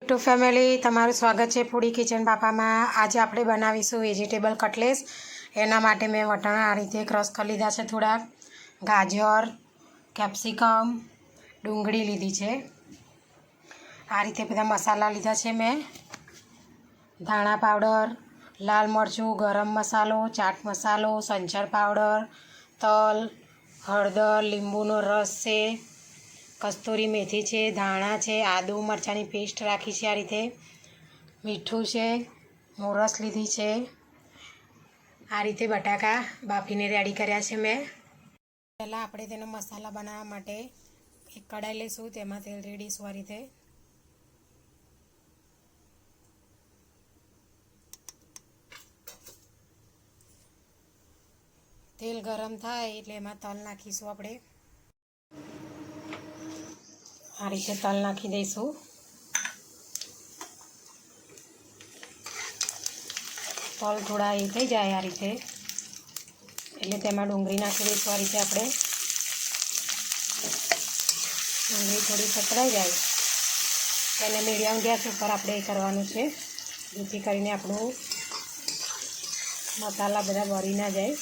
Two family તમારું સ્વાગત છે ફૂડી કિચન પાપામાં। આજે આપણે બનાવીશું વેજીટેબલ કટલેસ। એના માટે મેં વટાણા આ રીતે ક્રશ કરી લીધા છે, થોડાક ગાજર, કેપ્સિકમ, ડુંગળી લીધી છે। આ રીતે બધા મસાલા લીધા છે મેં, ધાણા પાવડર, લાલ મરચું, ગરમ મસાલો, ચાટ મસાલો, સંચર પાવડર, તલ, હળદર, લીંબુનો રસ છે, કસ્તુરી મેથી છે, ધાણા છે, આદુ મરચાંની પેસ્ટ રાખી છે, આ રીતે મીઠું છે, મોરસ લીધી છે। આ રીતે બટાકા બાફીને રેડી કર્યા છે મેં। પહેલાં આપણે તેનો મસાલા બનાવવા માટે એક કઢાઈ લઈશું, તેમાં તેલ રેડીશું। આ રીતે તેલ ગરમ થાય એટલે એમાં તલ નાખીશું। આપણે આ રીતે તલ નાખી દઈશું। તલ થોડા એ થઈ જાય આ રીતે એટલે તેમાં ડુંગળી નાખી દઈશું। આ રીતે આપણે ડુંગળી થોડી સતરાઈ જાય એને મીડિયમ ગેસ ઉપર આપણે કરવાનું છે, જેથી કરીને આપણું મસાલા બધા બળી ના જાય।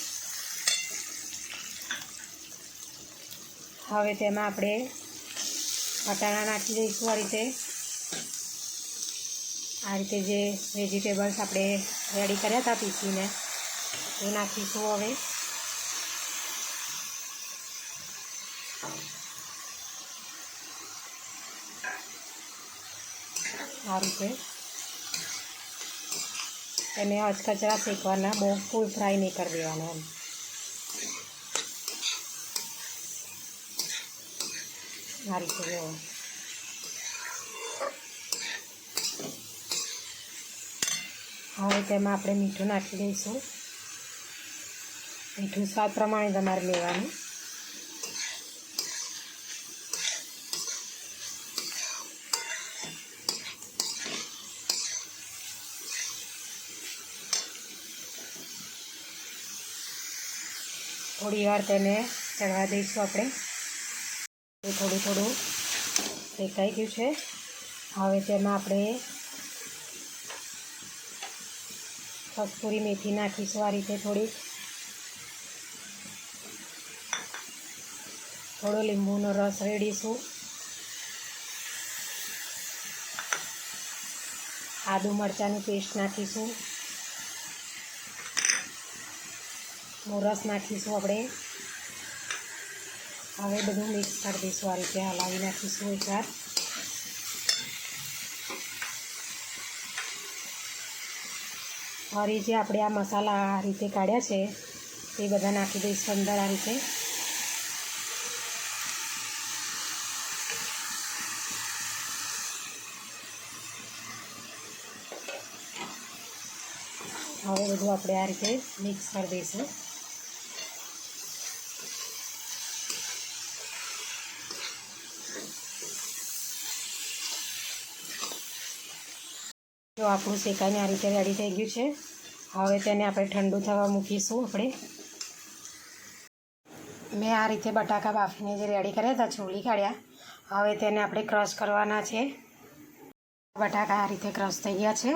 હવે તેમાં આપણે વટાણા નાખી દઈશું। આ રીતે જે વેજીટેબલ્સ આપણે રેડી કર્યા હતા પીસીને એ નાખીશું। હવે આ રીતે એને અચકચરા શેકવાના, બહુ ફૂલ ફ્રાય નહીં કરી દેવાના। આ રીતે જો હવે તેમાં આપણે મીઠું નાખી દઈશું। મીઠું સ્વાદ પ્રમાણે તમારે લેવાનું। થોડી વાર તેને ચડવા દઈશું આપણે। થોડું થોડું શેકાઈ ગયું છે। હવે તેમાં આપણે કસ્તુરી મેથી નાખીશું। આ રીતે થોડો લીંબુનો રસ રેડીશું। આદુ મરચાંની પેસ્ટ નાખીશું, મોરસ નાખીશું આપણે। હવે બધું મિક્સ કરી દઈશું। આ રીતે હલાવી નાખીશું એકવાર। ફરી જે આપણે આ મસાલા આ રીતે કાઢ્યા છે તે બધા નાખી દઈશું અંદર। આ રીતે હવે બધું આપણે આ રીતે મિક્સ કરી દઈશું। જો આપણું શેકાઈને આ રીતે રેડી થઈ ગયું છે। હવે તેને આપણે ઠંડુ થવા મૂકીશું। મેં આ રીતે બટાકા બાફીને જે રેડી કર્યા હતા, છોલી કાઢ્યા, હવે તેને આપણે ક્રશ કરવાના છે। બટાકા આ રીતે ક્રશ થઈ ગયા છે।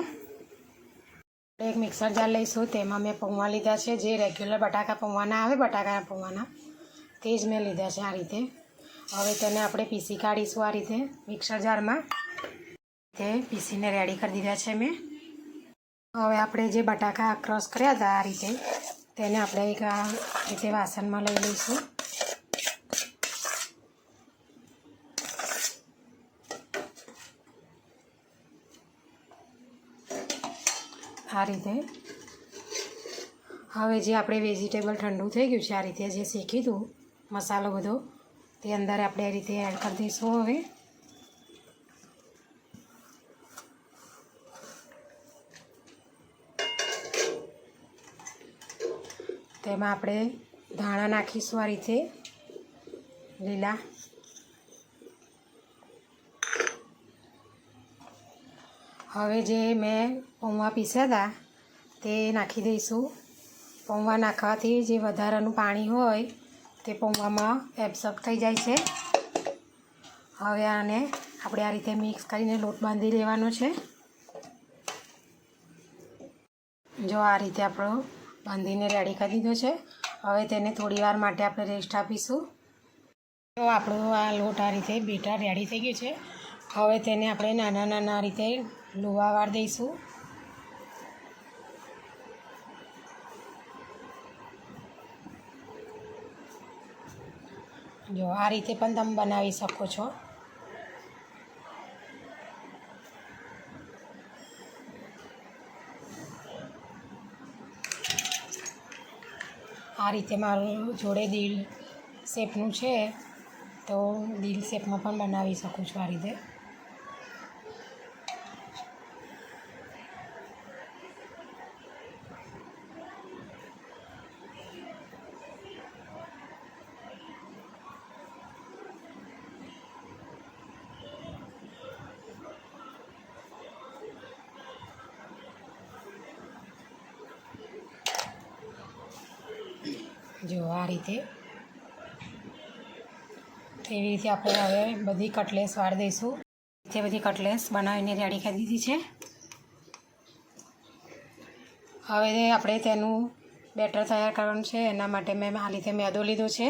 એક મિક્સર જાર લઈશું, તેમાં મેં પૌવા લીધા છે, જે રેગ્યુલર બટાકા પૌવાના આવે, બટાકાના પૌવાના તે જ મેં લીધા છે। આ રીતે હવે તેને આપણે પીસી કાઢીશું। આ રીતે મિક્સર જારમાં તે પીસીને રેડી કરી દીધા છે મેં। હવે આપણે જે બટાકા ક્રશ કર્યા હતા આ રીતે તેને આપણે એક આ રીતે વાસણમાં લઈ લઈશું। આ રીતે હવે જે આપણે વેજીટેબલ ઠંડુ થઈ ગયું છે, આ રીતે જે શેકી હતું મસાલો બધો તે અંદર આપણે આ રીતે એડ કરી દઈશું। હવે તેમાં આપણે ધાણા નાખીશું। આ રીતે લીલા, હવે જે મેં પૌવા પીસ્યા હતા તે નાખી દઈશું। પૌવા નાખવાથી જે વધારાનું પાણી હોય તે પૌવામાં એબ્સોર્બ થઈ જાય છે। હવે આને આપણે આ રીતે મિક્સ કરીને લોટ બાંધી લેવાનો છે. જો આ રીતે આપણો બાંધીને રેડી કરી દીધો છે. હવે તેને થોડી વાર માટે આપણે રેસ્ટ આપીશું. તો આપણો આ લોટ આ રીતે બેટર રેડી થઈ ગયું છે. હવે તેને આપણે નાના નાના રીતે લુવા વાર દઈશું. જો આ રીતે પણ તમે બનાવી શકો છો. આ રીતે મારું જોડે દિલ શેપનું છે તો દિલ શેપમાં પણ બનાવી શકું છું આ રીતે. જો આ રીતે એવી રીતે આપણે હવે બધી કટલેસ વાળી દઈશું. તે બધી કટલેસ બનાવીને રેડી કરી દીધી છે. હવે આપણે તેનું બેટર તૈયાર કરવાનું છે. એના માટે મેં આ રીતે મેદો લીધો છે.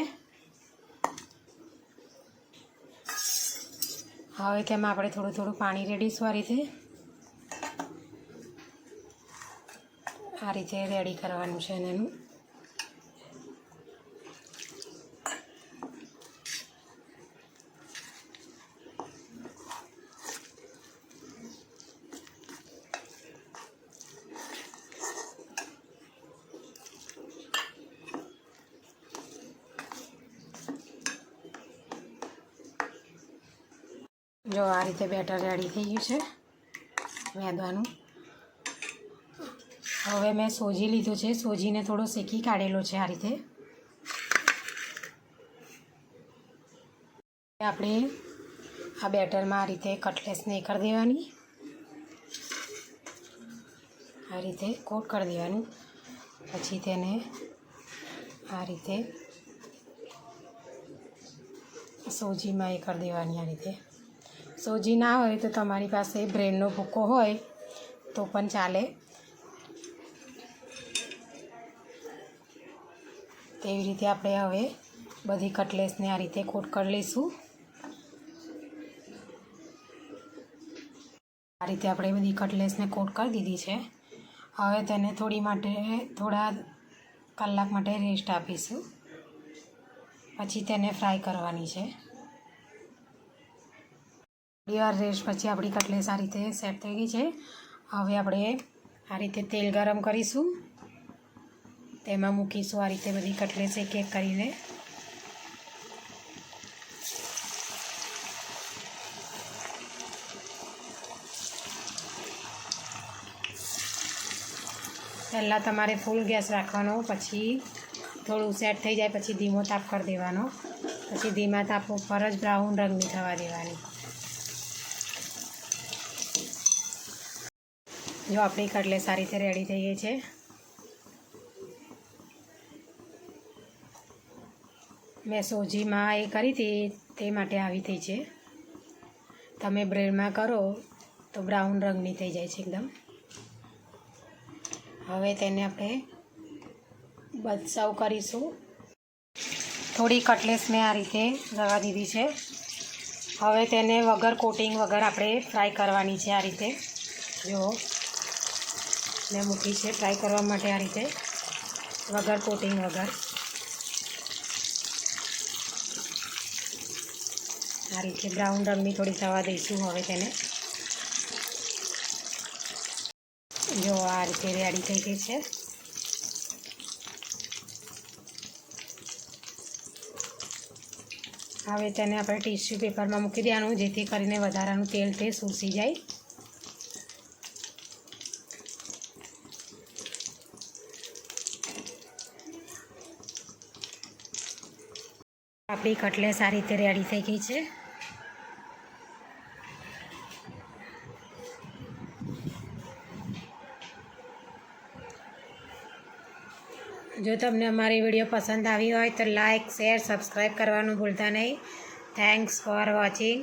હવે તેમાં આપણે થોડું થોડું પાણી રેડીશું. આ રીતે રેડી કરવાનું છે એનું. જો આ રીતે બેટર રેડી થઈ ગયું છે મેદાનું. હવે મેં સોજી લીધો છે. સોજીને થોડો શેકી કાઢેલો છે આ રીતે. આપણે આ બેટરમાં આ રીતે કટલેસને કરી દેવાની, આ રીતે કોટ કરી દેવાનું. પછી તેને આ રીતે સોજીમાં એ કરી દેવાની. આ રીતે સોજી ના હોય તો તમારી પાસે બ્રેડનો ભૂકો હોય તો પણ ચાલે. તેવી રીતે આપણે હવે બધી કટલેસને આ રીતે કોટ કરી લઈશું. આ રીતે આપણે બધી કટલેસને કોટ કરી દીધી છે. હવે તેને થોડા કલાક માટે રેસ્ટ આપીશું. પછી તેને ફ્રાય કરવાની છે. થોડી વાર રેસ્ટ પછી આપણી કટલેસ આ રીતે સેટ થઈ ગઈ છે. હવે આપણે આ રીતે તેલ ગરમ કરીશું. તેમાં મૂકીશું આ રીતે બધી કટલેસ એક એક કરીને. પહેલાં તમારે ફૂલ ગેસ રાખવાનો, પછી થોડું સેટ થઈ જાય પછી ધીમો તાપ કરી દેવાનો. પછી ધીમા તાપ ઉપર જ બ્રાઉન રંગની થવા દેવાની. જો આપણી કટલેસ આ રીતે રેડી થઈ ગઈ છે. મેં સોજીમાં એ કરી હતી તે માટે આવી થઈ છે. તમે બ્રેડમાં કરો તો બ્રાઉન રંગની થઈ જાય છે એકદમ. હવે તેને આપણે સર્વ કરીશું. થોડી કટલેસ મેં આ રીતે રવા દીધી છે. હવે તેને વગર કોટિંગ વગર આપણે ફ્રાય કરવાની છે. આ રીતે જો મેં મૂકી છે ફ્રાય કરવા માટે આ રીતે વગર કોટિંગ વગર. આ રીતે બ્રાઉન રંગની થોડી થવા દઈશું. હવે તેને જો આ રીતે રેડી થઈ ગઈ છે. હવે તેને આપણે ટીશ્યુ પેપરમાં મૂકી દેવાનું, જેથી કરીને વધારાનું તેલ તે શોષી જાય. આપણી કટલેસ આ રીતે રેડી થઈ ગઈ છે. જો તમને અમારી વિડીયો પસંદ આવી હોય તો લાઇક, શેર, સબસ્ક્રાઈબ કરવાનું ભૂલતા નહીં. Thanks for watching.